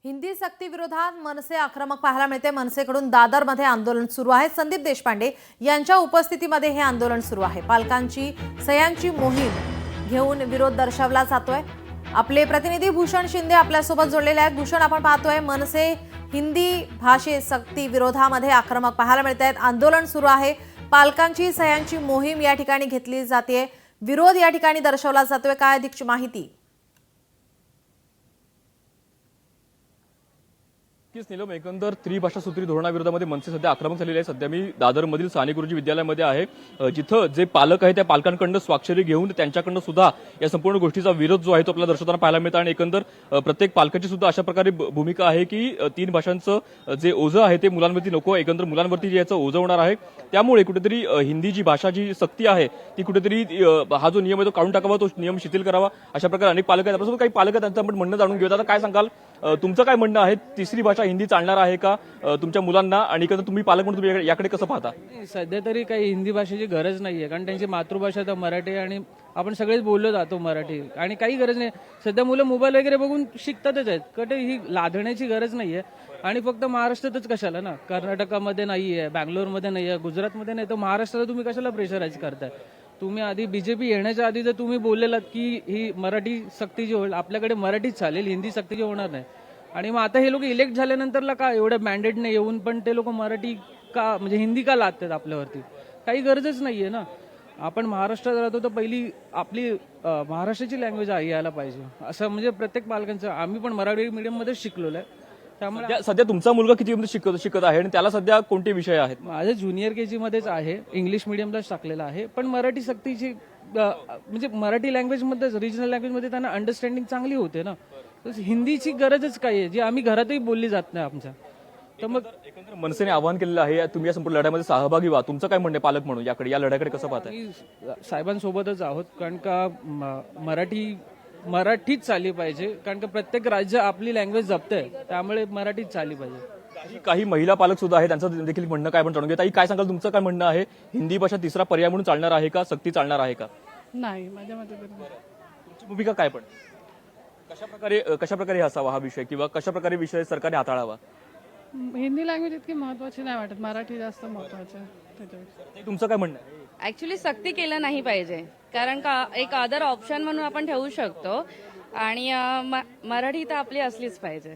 हिंदी सक्ती विरोधात मनसे आक्रमक पाहायला मिळते। मनसेकडून दादरमध्ये आंदोलन सुरू आहे। संदीप देशपांडे यांच्या उपस्थितीमध्ये हे आंदोलन सुरू आहे। पालकांची सह्यांची मोहीम घेऊन विरोध दर्शवला जातोय। आपले प्रतिनिधी भूषण शिंदे आपल्यासोबत जोडलेले आहेत। भूषण, आपण पाहतोय मनसे हिंदी भाषे सक्ती विरोधामध्ये आक्रमक पाहायला मिळत आहेत। आंदोलन सुरू आहे। पालकांची सह्यांची मोहीम या ठिकाणी घेतली जाते। विरोध या ठिकाणी दर्शवला जातोय। काय अधिक माहिती? नीलम, एकंदर त्रिभाषा सूत्री धोरणाविरोधामध्ये मनसे सध्या आक्रमक झालेली आहे। सध्या मी दादरमधील साने गुरुजी विद्यालयामध्ये आहे, जिथं जे पालक आहेत त्या पालकांकडून स्वाक्षरी घेऊन त्यांच्याकडून सुद्धा या संपूर्ण गोष्टीचा विरोध जो आहे तो आपल्याला दर्शवताना पाहायला मिळतो। आणि एकंदर प्रत्येक पालकाची सुद्धा अशा प्रकारे भूमिका आहे की तीन भाषांचं जे ओझं आहे ते मुलांवरती नको, एकंदर मुलांवरती याचं ओझं होणार आहे। त्यामुळे कुठेतरी हिंदी जी भाषा जी सक्ती आहे ती कुठेतरी हा जो नियम आहे तो काढून टाकावा, तो नियम शिथिल करावा, अशा प्रकारे अनेक पालक आहेत। आपल्यासोबत काही पालक आहेत, त्यांचं आपण म्हणणं जाणून घेऊया। आता काय सांगाल, तुमचं काय म्हणणं आहे? तिसरी भाषा हिंदी चालणार आहे का तुमच्या मुलांना? आणि तुम्ही पालक म्हणून तुम्ही याकडे कसं पाहता? सध्या तरी काही हिंदी भाषेची गरज नाहीये, कारण त्यांची मातृभाषा तर मराठी आणि आपण सगळेच बोललो जातो मराठी, आणि काही गरज नाही। सध्या मुलं मोबाईल वगैरे बघून शिकतातच आहेत, कटे ही लादण्याची गरज नाहीये। आणि फक्त महाराष्ट्रातच कशाला ना, कर्नाटकामध्ये नाहीये, बँगलोरमध्ये नाहीये, गुजरातमध्ये नाही, तर महाराष्ट्राला तुम्ही कशाला प्रेशराईज करताय? तुम्ही आधी बीजेपी येण्याच्या आधी जर तुम्ही बोललेलात की ही मराठी सक्ती जी होईल आपल्याकडे मराठीच चालेल, हिंदी सक्ती जी होणार नाही, आणि मग आता हे लोक इलेक्ट झाल्यानंतरला का एवढं मॅन्डेट नाही येऊन पण ते लोक मराठी का म्हणजे हिंदी का लादतात आपल्यावरती? काही गरजच नाहीये ना। आपण महाराष्ट्रात राहतो तर पहिली आपली महाराष्ट्राची लँग्वेज यायला पाहिजे, असं म्हणजे प्रत्येक पालकांचं। आम्ही पण मराठी मीडियम मध्येच शिकलेलो आहे, त्यामुळे सध्या तुमचा मुलगा किती शिकत आहे आणि त्याला सध्या कोणते विषय आहेत? माझं ज्युनियर केजी मध्येच आहे, इंग्लिश मिडियमलाच टाकलेलं आहे, पण मराठी सक्तीची म्हणजे मराठी लँग्वेजमध्येच रिजनल लँग्वेजमध्ये त्यांना अंडरस्टँडिंग चांगली होते ना। हिंदीची गरजच काय आहे जी आम्ही घरातही बोलली जात नाही आमच्या। तर मग एकंदर मनसेने आवाहन केलेलं आहे, तुम्ही या संपूर्ण लढ्यामध्ये सहभागी व्हा। तुमचं काय म्हणणं पालक म्हणून याकडे, या लढ्याकडे कसं पाहताय? आम्ही साहेबांसोबतच आहोत, कारण का मराठीच चालली पाहिजे, कारण का प्रत्येक राज्य आपली लँग्वेज जपतंय, त्यामुळे मराठीच चालली पाहिजे। काही महिला पालक सुद्धा आहे, त्यांचं देखील म्हणणं काय पण जाणून घेता। काय सांगाल, तुमचं काय म्हणणं आहे? हिंदी भाषा तिसरा पर्याय म्हणून चालणार आहे का, सक्ती चालणार आहे का? नाही, माझ्या मते तुमची भूमिका काय पण कशा प्रकारे असावा हा विषय, किंवा कशा प्रकारे विषय सरकारने हाताळावा? हिंदी लँग्वेज इतकी महत्वाची नाही वाटत, मराठी जास्त महत्वाचं आहे त्याच्यापेक्षा। तुमचं काय म्हणणं आहे? ऍक्च्युली सक्ती केलं नाही पाहिजे, कारण का एक अदर ऑप्शन म्हणून आपण ठेवू शकतो, आणि मराठी तर आपली असलीच पाहिजे।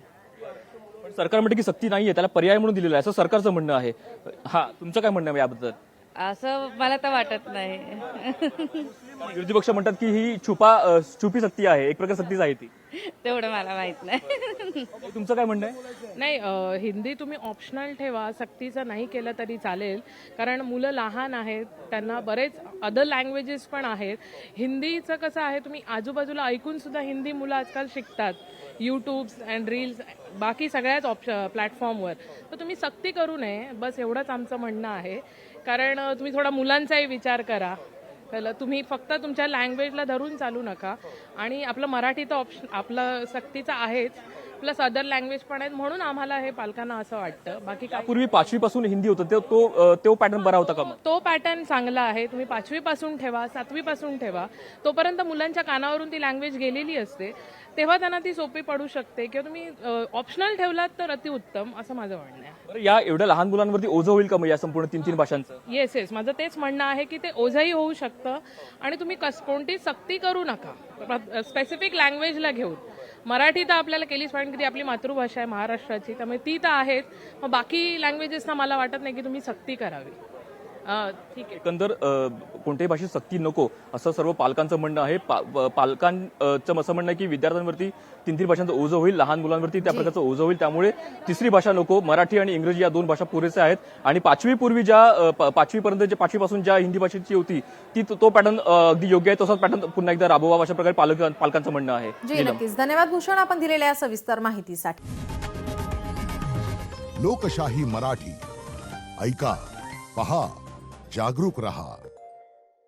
पण सरकार म्हणते की सक्ती नाहीये, त्याला पर्याय म्हणून दिलेला आहे, असं सरकारचं म्हणणं आहे। हा, तुमचं काय म्हणणं आहे याबद्दल? असं मला तर वाटत नाही। विरोधी पक्ष म्हणतात की ही छुपी सक्ती आहे, एक प्रकार सक्तीच आहे ती। तेवढं मला माहित नाही। तुमचं काय म्हणणं आहे? नाही, हिंदी तुम्ही ऑप्शनल ठेवा, सक्तीचं नाही केलं तरी चालेल, कारण मुलं लहान आहेत, त्यांना बरेच अदर लँग्वेजेस पण आहेत। हिंदीचं कसं आहे, तुम्ही आजूबाजूला ऐकून सुद्धा हिंदी मुलं आजकाल शिकतात, यूट्यूब्स अँड रील्स बाकी सगळ्याच प्लॅटफॉर्मवर। तर तुम्ही सक्ती करू नये, बस एवढंच आमचं म्हणणं आहे। कारण तुम्ही थोडा मुलांचाही विचार करा, तुम्ही फक्त तुमच्या लँग्वेजला धरून चालू नका। आणि आपलं मराठी तर आपलं सक्तीचं आहेच, प्लस अदर लँग्वेज पण आहेत, म्हणून आम्हाला हे पालकांना असं वाटतं। बाकी काय, पूर्वी 5वी पासून हिंदी होतं, तो पॅटर्न बरा होता का? तो पॅटर्न चांगला आहे। तुम्ही 5वी पासून ठेवा, 7वी पासून ठेवा, तोपर्यंत मुलांच्या कानावरून ती लँग्वेज गेलेली असते, तेव्हा त्यांना ती सोपी पडू शकते। किंवा तुम्ही ऑप्शनल ठेवलात तर अतिउत्तम, असं माझं म्हणणं आहे। या एवढ्या लहान मुलांवरती ओझं होईल का मग या संपूर्ण तीन भाषांचं? येस, माझं तेच म्हणणं आहे की ते ओझंही होऊ शकतं, आणि तुम्ही कोणती सक्ती करू नका स्पेसिफिक लँग्वेजला घेऊन। मराठी तर आपल्याला केलीच पाहिजे, की ती आपली मातृभाषा आहे महाराष्ट्राची, त्यामुळे ती तर आहेच। मग बाकी लँग्वेजेसना मला वाटत नाही की तुम्ही सक्ती करावी। ठीक आहे, एकंदर कोणत्याही भाषेत सक्ती नको असं सर्व पालकांचं म्हणणं आहे। पालकांचं असं म्हणणं आहे की विद्यार्थ्यांवरती तीन भाषांचं ओझं होईल, लहान मुलांवरती त्या प्रकारचं ओझं होईल, त्यामुळे तिसरी भाषा नको। मराठी आणि इंग्रजी या 2 भाषा पुरेशा आहेत। आणि 5वी पूर्वी पाचवीपर्यंत 5वी पासून ज्या हिंदी भाषेची होती तो पॅटर्न अगदी योग्य आहे, तसाच पॅटर्न पुन्हा एकदा राबवा, अशा प्रकारे पालकांचं म्हणणं आहे। जी नक्कीच, धन्यवाद भूषण, आपण दिलेल्या सविस्तर माहितीसाठी। लोकशाही मराठी ऐका, पहा, जागरूक रहा।